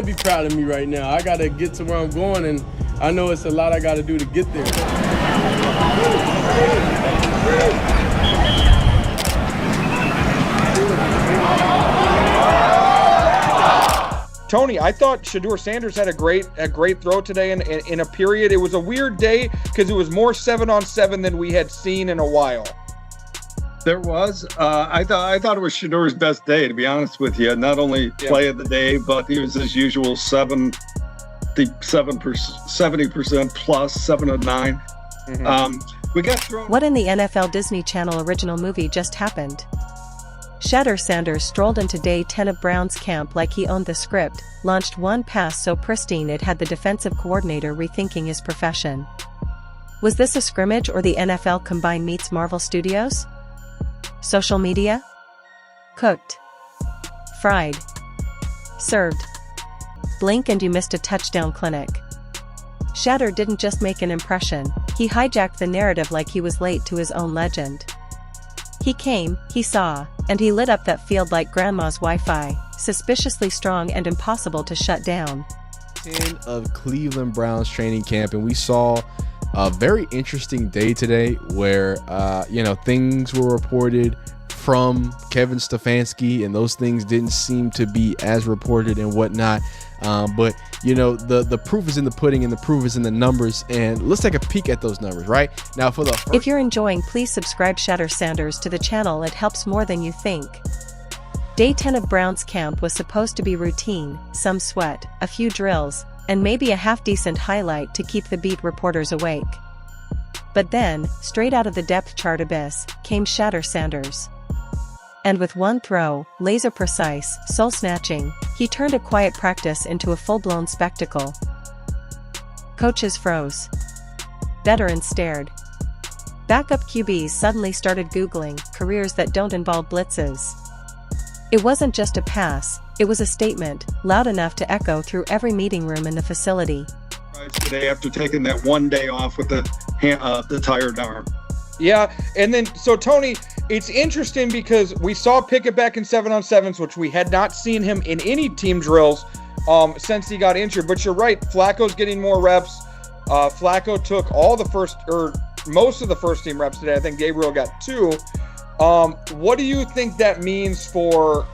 Be proud of me right now. I gotta get to where I'm going, and I know it's a lot I gotta do to get there. Tony, I thought Shedeur Sanders had a great throw today in a period. It was a weird day because it was more 7-on-7 than we had seen in a while. There was. I thought it was Shadeur's best day, to be honest with you. Not only play of the day, but he was his usual 70% plus, 7 of 9. We got thrown. What in the NFL Disney Channel original movie just happened? Shedeur Sanders strolled into day 10 of Browns camp like he owned the script, launched one pass so pristine it had the defensive coordinator rethinking his profession. Was this a scrimmage or the NFL combined meets Marvel Studios? Social media? Cooked. Fried. Served. Blink and you missed a touchdown clinic. Shadeur didn't just make an impression, he hijacked the narrative like he was late to his own legend. He came, he saw, and he lit up that field like grandma's Wi-Fi, suspiciously strong and impossible to shut down. 10 of Cleveland Browns training camp, and we saw a very interesting day today where things were reported from Kevin Stefanski, and those things didn't seem to be as reported and whatnot. But the proof is in the pudding, and the proof is in the numbers. And let's take a peek at those numbers right now. If you're enjoying, please subscribe Shedeur Sanders to the channel. It helps more than you think. Day 10 of Browns camp was supposed to be routine, some sweat, a few drills, and maybe a half-decent highlight to keep the beat reporters awake. But then, straight out of the depth chart abyss, came Shedeur Sanders. And with one throw, laser-precise, soul-snatching, he turned a quiet practice into a full-blown spectacle. Coaches froze. Veterans stared. Backup QBs suddenly started Googling careers that don't involve blitzes. It wasn't just a pass, it was a statement, loud enough to echo through every meeting room in the facility. Today, after taking that one day off with the tired arm. Yeah, and then, so Tony, it's interesting because we saw Pickett back in 7-on-7s, which we had not seen him in any team drills since he got injured. But you're right, Flacco's getting more reps. Flacco took most of the first team reps today. I think Gabriel got 2. What do you think that means for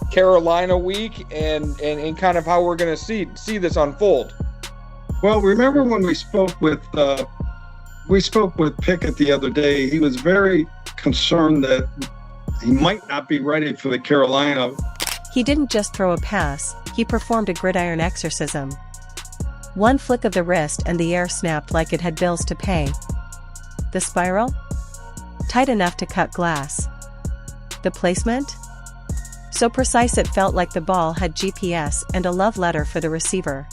Carolina week and kind of how we're going to see this unfold? Well, remember when we spoke with Pickett the other day, he was very concerned that he might not be ready for the Carolina. He didn't just throw a pass, he performed a gridiron exorcism. One flick of the wrist and the air snapped like it had bills to pay. The spiral? Tight enough to cut glass. The placement? So precise it felt like the ball had GPS and a love letter for the receiver.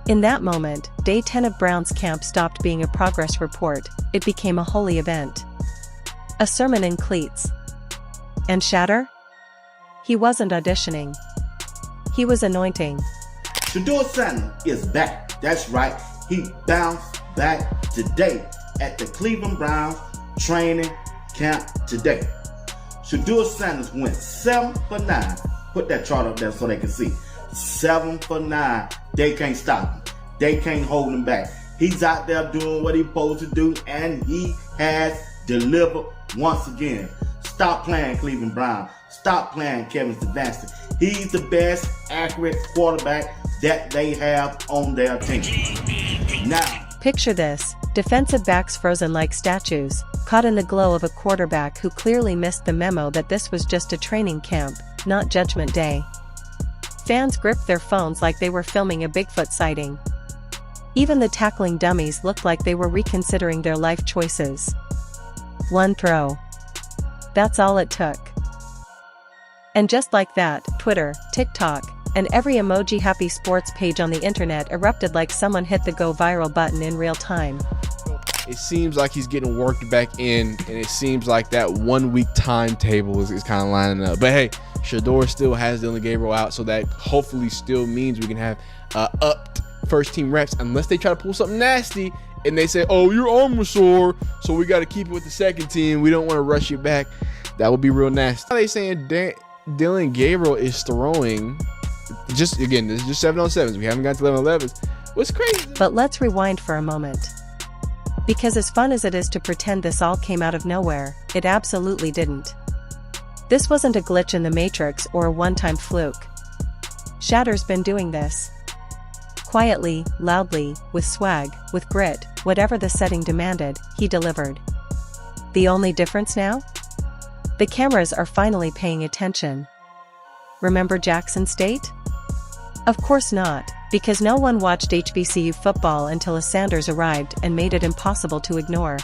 In that moment, day 10 of Browns camp stopped being a progress report, it became a holy event. A sermon in cleats. And Shedeur? He wasn't auditioning. He was anointing. Shedeur Sanders is back. That's right. He bounced back today at the Cleveland Browns training camp today. Shedeur Sanders went 7 for 9. Put that chart up there so they can see. 7 for 9. They can't stop him. They can't hold him back. He's out there doing what he's supposed to do, and he has delivered once again. Stop playing Cleveland Browns. Stop playing Kevin Stefanski. He's the best accurate quarterback that they have on their team. Now, picture this, defensive backs frozen like statues, caught in the glow of a quarterback who clearly missed the memo that this was just a training camp, not Judgment Day. Fans gripped their phones like they were filming a Bigfoot sighting. Even the tackling dummies looked like they were reconsidering their life choices. One throw. That's all it took. And just like that, Twitter, TikTok, and every emoji-happy sports page on the internet erupted like someone hit the go viral button in real time. It seems like he's getting worked back in, and it seems like that 1 week timetable is kind of lining up. But hey, Shedeur still has Dylan Gabriel out, so that hopefully still means we can have upped first team reps, unless they try to pull something nasty and they say, oh, your arm was sore, so we got to keep it with the second team. We don't want to rush you back. That would be real nasty. Now they saying Dylan Gabriel is throwing just again, this is just 7-on-7s. We haven't got to 11-on-11s. What's crazy? But let's rewind for a moment. Because as fun as it is to pretend this all came out of nowhere, it absolutely didn't. This wasn't a glitch in the Matrix or a one-time fluke. Shadeur's been doing this. Quietly, loudly, with swag, with grit, whatever the setting demanded, he delivered. The only difference now? The cameras are finally paying attention. Remember Jackson State? Of course not, because no one watched HBCU football until a Sanders arrived and made it impossible to ignore.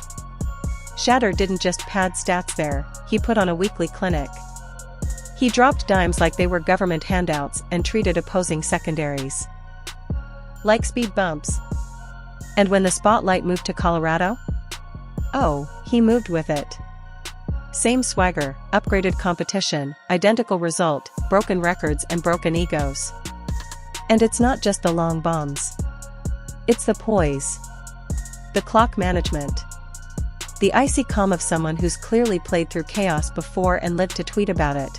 Shedeur didn't just pad stats there, he put on a weekly clinic. He dropped dimes like they were government handouts and treated opposing secondaries like speed bumps. And when the spotlight moved to Colorado? Oh, he moved with it. Same swagger, upgraded competition, identical result, broken records and broken egos. And it's not just the long bombs. It's the poise. The clock management. The icy calm of someone who's clearly played through chaos before and lived to tweet about it.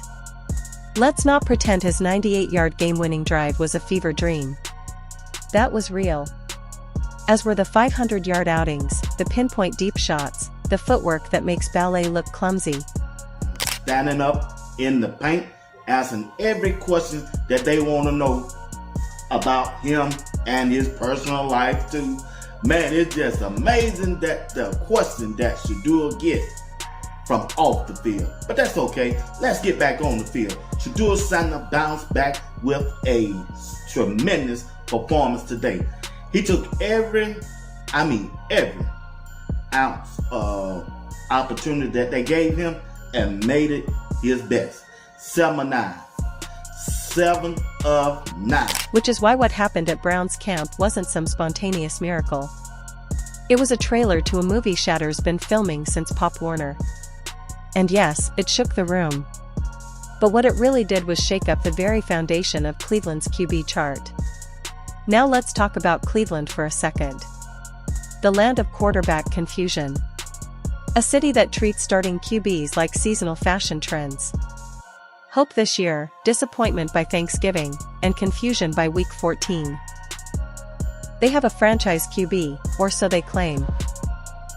Let's not pretend his 98-yard game-winning drive was a fever dream. That was real. As were the 500-yard outings, the pinpoint deep shots, the footwork that makes ballet look clumsy. Standing up in the paint, asking every question that they want to know about him and his personal life too. Man, it's just amazing that the question that Shedeur get from off the field. But that's okay. Let's get back on the field. Shedeur Sanders bounced back with a tremendous performance today. He took every ounce of opportunity that they gave him and made it his best. 7 of 9. 7 of 9. Which is why what happened at Brown's camp wasn't some spontaneous miracle. It was a trailer to a movie Shadeur's been filming since Pop Warner. And yes, it shook the room. But what it really did was shake up the very foundation of Cleveland's QB chart. Now let's talk about Cleveland for a second. The land of quarterback confusion. A city that treats starting QBs like seasonal fashion trends. Hope this year, disappointment by Thanksgiving, and confusion by week 14. They have a franchise QB, or so they claim.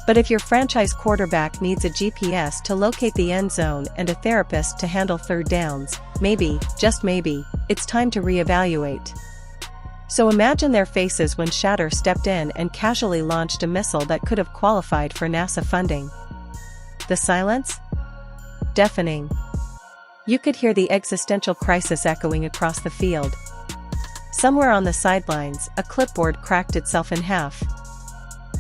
But if your franchise quarterback needs a GPS to locate the end zone and a therapist to handle third downs, maybe, just maybe, it's time to reevaluate. So imagine their faces when Shedeur stepped in and casually launched a missile that could have qualified for NASA funding. The silence? Deafening. You could hear the existential crisis echoing across the field. Somewhere on the sidelines, a clipboard cracked itself in half.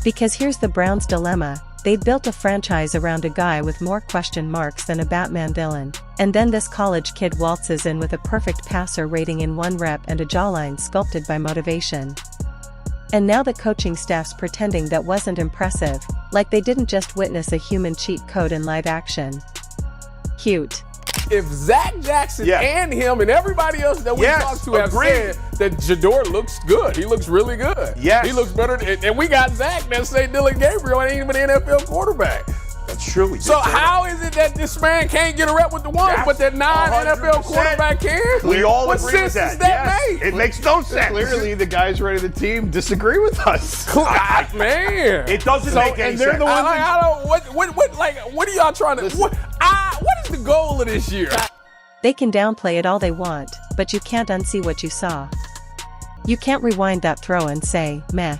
Because here's the Browns' dilemma, they'd built a franchise around a guy with more question marks than a Batman villain, and then this college kid waltzes in with a perfect passer rating in 1 rep and a jawline sculpted by motivation. And now the coaching staff's pretending that wasn't impressive, like they didn't just witness a human cheat code in live action. Cute. If Zach Jackson and him and everybody else that we talked to have said that Shedeur looks good. He looks really good. Yes. He looks better. And we got Zach that say Dylan Gabriel ain't even an NFL quarterback. That's true. So how is it that this man can't get a rep with the ones, but that non-NFL quarterback can? We all what agree sense with that. does that make? It makes no sense. Clearly, the guys running the team disagree with us. Man, it doesn't make any and they're sense. the ones. I don't. What are y'all trying to? What is the goal of this year? They can downplay it all they want, but you can't unsee what you saw. You can't rewind that throw and say, meh.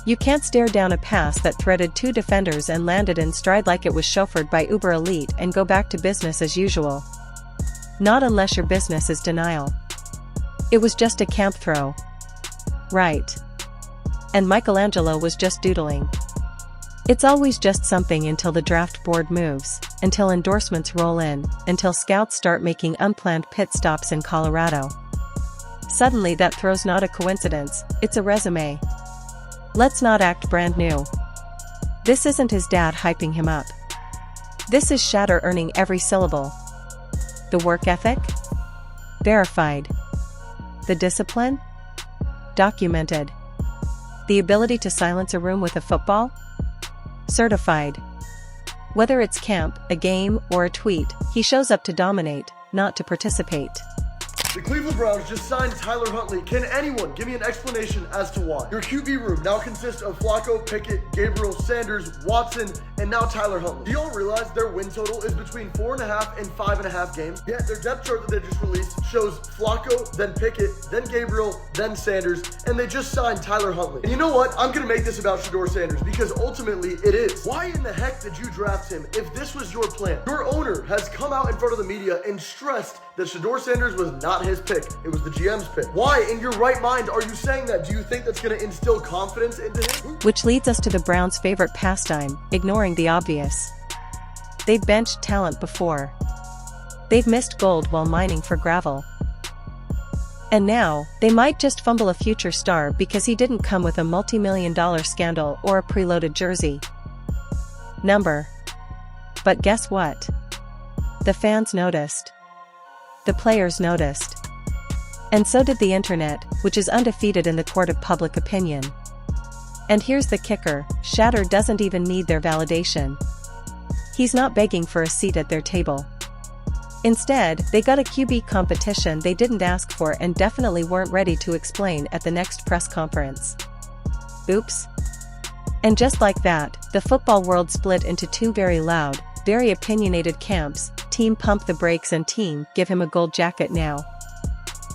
You can't stare down a pass that threaded 2 defenders and landed in stride like it was chauffeured by Uber Elite and go back to business as usual. Not unless your business is denial. It was just a camp throw. Right. And Michelangelo was just doodling. It's always just something until the draft board moves, until endorsements roll in, until scouts start making unplanned pit stops in Colorado. Suddenly that throw's not a coincidence, it's a resume. Let's not act brand new. This isn't his dad hyping him up. This is Shedeur earning every syllable. The work ethic? Verified. The discipline? Documented. The ability to silence a room with a football? Certified. Whether it's camp, a game, or a tweet, he shows up to dominate, not to participate. The Cleveland Browns just signed Tyler Huntley. Can anyone give me an explanation as to why? Your QB room now consists of Flacco, Pickett, Gabriel, Sanders, Watson, and now Tyler Huntley. Do y'all realize their win total is between 4.5 and 5.5 games? Yet their depth chart that they just released shows Flacco, then Pickett, then Gabriel, then Sanders, and they just signed Tyler Huntley. And you know what? I'm gonna make this about Shedeur Sanders because ultimately it is. Why in the heck did you draft him if this was your plan? Your owner has come out in front of the media and stressed that Shedeur Sanders was not his pick. It was the GM's pick. Why, in your right mind, are you saying that? Do you think that's going to instill confidence into him? Which leads us to the Browns' favorite pastime, ignoring the obvious. They've benched talent before. They've missed gold while mining for gravel. And now, they might just fumble a future star because he didn't come with a multi-million-dollar scandal or a preloaded jersey number. But guess what? The fans noticed. The players noticed. And so did the internet, which is undefeated in the court of public opinion. And here's the kicker, Shadeur doesn't even need their validation. He's not begging for a seat at their table. Instead, they got a QB competition they didn't ask for and definitely weren't ready to explain at the next press conference. Oops. And just like that, the football world split into two very loud, very opinionated camps, team pump the brakes and team give him a gold jacket now.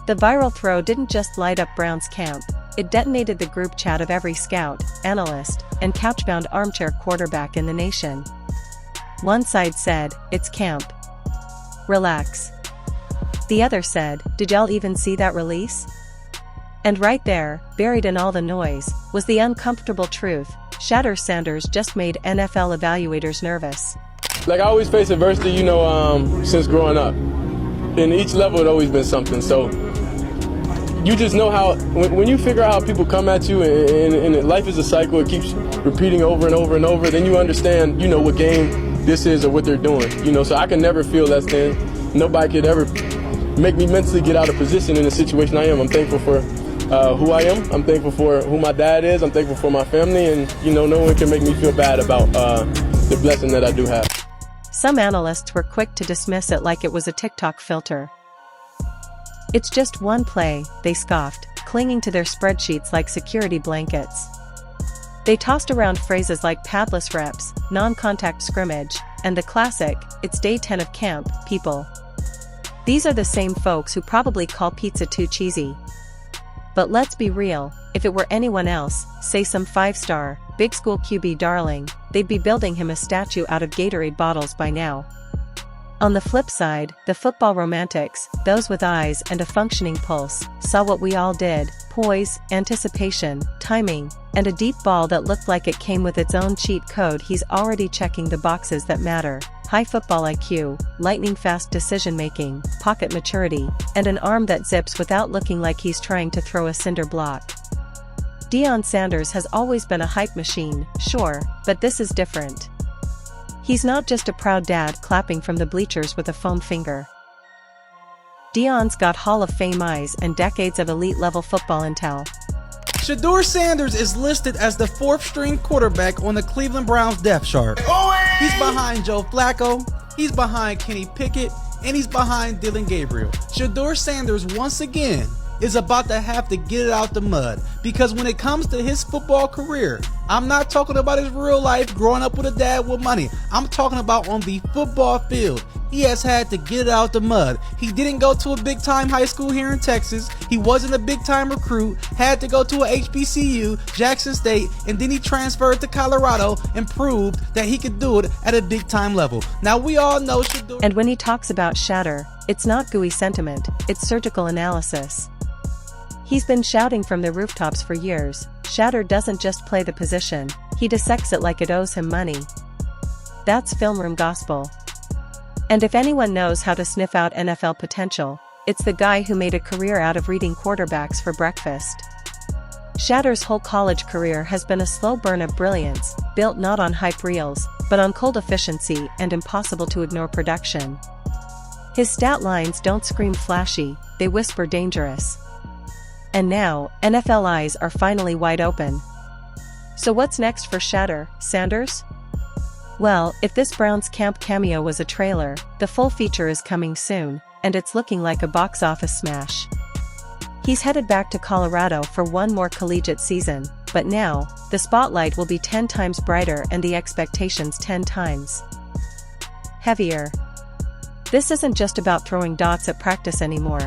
The viral throw didn't just light up Browns camp, it detonated the group chat of every scout, analyst, and couch-bound armchair quarterback in the nation. One side said, it's camp. Relax. The other said, did y'all even see that release? And right there, buried in all the noise, was the uncomfortable truth. Shedeur Sanders just made NFL evaluators nervous. Like I always face adversity, since growing up. In each level, it always been something. So you just know how, when you figure out how people come at you and life is a cycle, it keeps repeating over and over and over, then you understand, what game this is or what they're doing. So I can never feel less than. Nobody could ever make me mentally get out of position in the situation I am. I'm thankful for who I am. I'm thankful for who my dad is. I'm thankful for my family. And, no one can make me feel bad about the blessing that I do have. Some analysts were quick to dismiss it like it was a TikTok filter. It's just one play, they scoffed, clinging to their spreadsheets like security blankets. They tossed around phrases like padless reps, non-contact scrimmage, and the classic, it's day 10 of camp, people. These are the same folks who probably call pizza too cheesy. But let's be real, if it were anyone else, say some 5-star, big school QB darling, they'd be building him a statue out of Gatorade bottles by now. On the flip side, the football romantics, those with eyes and a functioning pulse, saw what we all did: poise, anticipation, timing, and a deep ball that looked like it came with its own cheat code. He's already checking the boxes that matter: high football IQ, lightning-fast decision-making, pocket maturity, and an arm that zips without looking like he's trying to throw a cinder block. Deion Sanders has always been a hype machine, sure, but this is different. He's not just a proud dad clapping from the bleachers with a foam finger. Deion's got Hall of Fame eyes and decades of elite-level football intel. Shedeur Sanders is listed as the 4th-string quarterback on the Cleveland Browns depth chart. He's behind Joe Flacco, he's behind Kenny Pickett, and he's behind Dylan Gabriel. Shedeur Sanders, once again, is about to have to get it out the mud, because when it comes to his football career, I'm not talking about his real life growing up with a dad with money. I'm talking about on the football field. He has had to get it out the mud. He didn't go to a big time high school here in Texas. He wasn't a big time recruit, had to go to a HBCU, Jackson State, and then he transferred to Colorado and proved that he could do it at a big time level. Now we all know Shedeur. And when he talks about Shedeur, it's not gooey sentiment, it's surgical analysis. He's been shouting from the rooftops for years, Shedeur doesn't just play the position, he dissects it like it owes him money. That's film room gospel. And if anyone knows how to sniff out NFL potential, it's the guy who made a career out of reading quarterbacks for breakfast. Shedeur's whole college career has been a slow burn of brilliance, built not on hype reels, but on cold efficiency and impossible to ignore production. His stat lines don't scream flashy, they whisper dangerous. And now, NFL eyes are finally wide open. So what's next for Shedeur Sanders? Well, if this Browns camp cameo was a trailer, the full feature is coming soon. and it's looking like a box office smash. He's headed back to Colorado for one more collegiate season, but now, the spotlight will be 10 times brighter and the expectations 10 times heavier. This isn't just about throwing dots at practice anymore.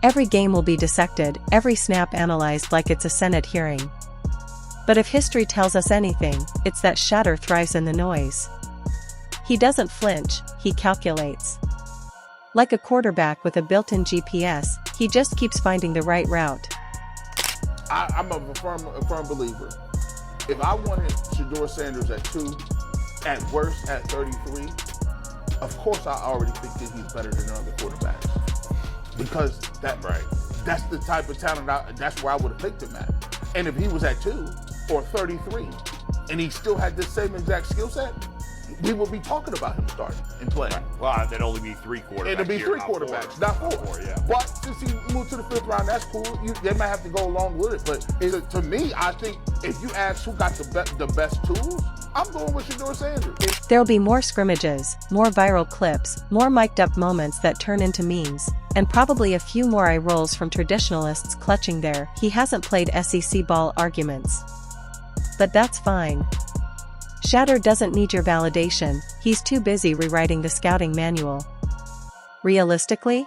Every game will be dissected, every snap analyzed like it's a Senate hearing. But if history tells us anything, it's that Shedeur thrives in the noise. He doesn't flinch, he calculates. Like a quarterback with a built-in GPS, he just keeps finding the right route. I'm a firm believer. If I wanted Shedeur Sanders at 2, at worst at 33, of course I already think that he's better than other quarterbacks. Because that's the type of talent, that's where I would have picked him at. And if he was at 2 or 33, and he still had the same exact skill set, we would be talking about him starting and playing. Right. Well, there'd only be 3 quarterbacks. It'll be 3 quarterbacks, not 4. Yeah. But since he moved to the 5th round, that's cool. They might have to go along with it. But to me, I think if you ask who got the best tools, I'm going with Shedeur Sanders. There'll be more scrimmages, more viral clips, more mic'd up moments that turn into memes, and probably a few more eye rolls from traditionalists clutching their "he hasn't played SEC ball" arguments. But that's fine. Shadeur doesn't need your validation, he's too busy rewriting the scouting manual. Realistically,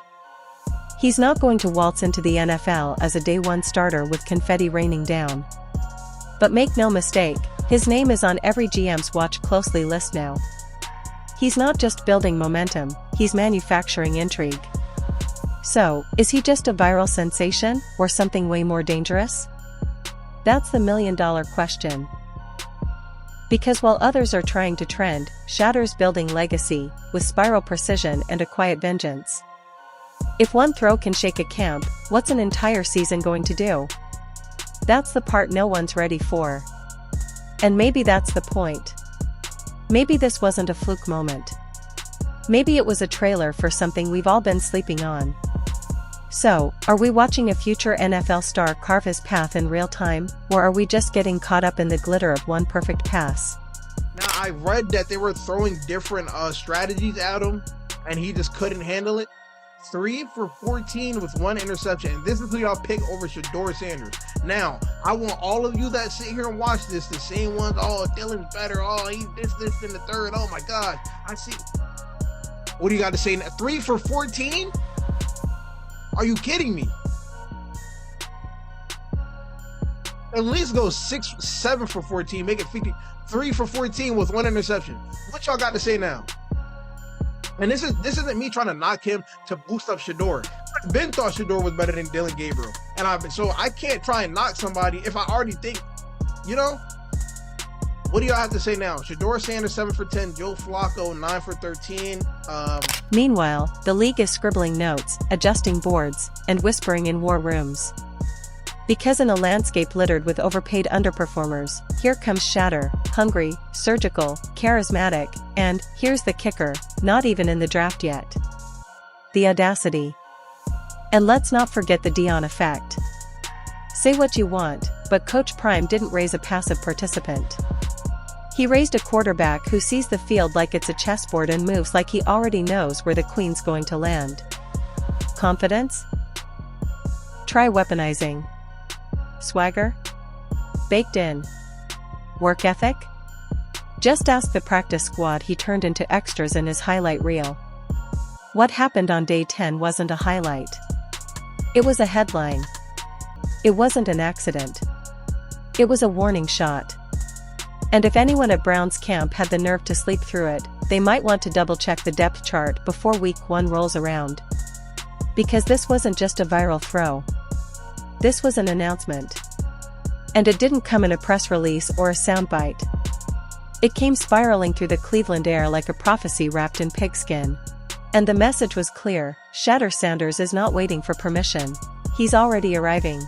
he's not going to waltz into the NFL as a day 1 starter with confetti raining down. But make no mistake, his name is on every GM's watch closely list now. He's not just building momentum, he's manufacturing intrigue. So, is he just a viral sensation, or something way more dangerous? That's the million-dollar question. Because while others are trying to trend, Shadeur's building legacy, with spiral precision and a quiet vengeance. If one throw can shake a camp, what's an entire season going to do? That's the part no one's ready for. And maybe that's the point. Maybe this wasn't a fluke moment. Maybe it was a trailer for something we've all been sleeping on. So, are we watching a future NFL star carve his path in real time, or are we just getting caught up in the glitter of one perfect pass? Now, I read that they were throwing different strategies at him, and he just couldn't handle it. 3 for 14 with 1 interception, and this is who y'all pick over Shedeur Sanders. Now, I want all of you that sit here and watch this, the same ones, oh, Dylan's better, oh, he's this, in the third, oh my gosh, I see. What do you got to say now? 3 for 14? Are you kidding me? At least go 7 for 14, make it 50. 3 for 14 with 1 interception. What y'all got to say now? And this isn't me trying to knock him to boost up Shedeur. Ben thought Shedeur was better than Dylan Gabriel, and so I can't try and knock somebody if I already think, you know. What do y'all have to say now? Shedeur Sanders 7 for 10, Joe Flacco 9 for 13. Meanwhile, the league is scribbling notes, adjusting boards, and whispering in war rooms. Because in a landscape littered with overpaid underperformers, here comes Shedeur, hungry, surgical, charismatic, and, here's the kicker, not even in the draft yet. The audacity. And let's not forget the Dion effect. Say what you want, but Coach Prime didn't raise a passive participant. He raised a quarterback who sees the field like it's a chessboard and moves like he already knows where the queen's going to land. Confidence? Try weaponizing. Swagger? Baked in. Work ethic? Just ask the practice squad he turned into extras in his highlight reel. What happened on day 10 wasn't a highlight. It was a headline. It wasn't an accident. It was a warning shot. And if anyone at Brown's camp had the nerve to sleep through it, they might want to double-check the depth chart before week 1 rolls around. Because this wasn't just a viral throw. This was an announcement. And it didn't come in a press release or a soundbite. It came spiraling through the Cleveland air like a prophecy wrapped in pigskin. And the message was clear: Shedeur Sanders is not waiting for permission. He's already arriving.